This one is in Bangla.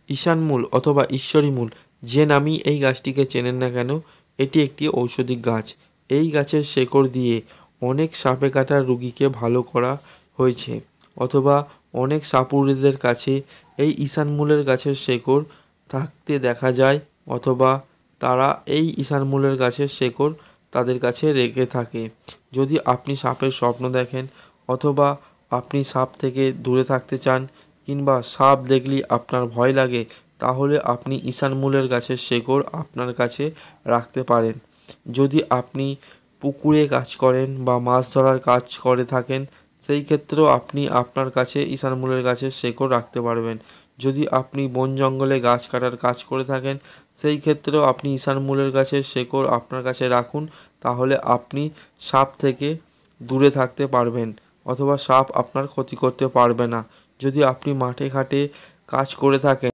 ঈশানমূল অথবা ঈশ্বরীমূল যে নামেই এই গাছটিকে চেনেন না কেন, এটি একটি ঔষধি গাছ। এই গাছের শেকড় দিয়ে অনেক সাপে কাটার রুগীকে ভালো করা হয়েছে, অথবা অনেক সাপুড়েদের কাছে এই ঈশানমূলের গাছের শেকড় থাকতে দেখা যায়, অথবা তারা এই ঈশানমূলের গাছের শেকড় তাদের কাছে রেখে থাকে। যদি আপনি সাপের স্বপ্ন দেখেন, অথবা আপনি সাপ থেকে দূরে থাকতে চান, কিংবা সাপ দেখলেই আপনার ভয় লাগে, তাহলে আপনি ঈশানমূলের গাছের শেকড় আপনার কাছে রাখতে পারেন। যদি আপনি পুকুরে কাজ করেন বা মাছ ধরার কাজ করে থাকেন, সেই ক্ষেত্রেও আপনি আপনার কাছে ঈশানমূলের গাছের শেকড় রাখতে পারবেন। যদি আপনি বন জঙ্গলে গাছ কাটার কাজ করে থাকেন, সেই ক্ষেত্রেও আপনি ঈশানমূলের গাছের শেকড় আপনার কাছে রাখুন, তাহলে আপনি সাপ থেকে দূরে থাকতে পারবেন, অথবা সাপ আপনার ক্ষতি করতে পারবে না। যদি আপনি মাঠে ঘাটে কাজ করে থাকেন,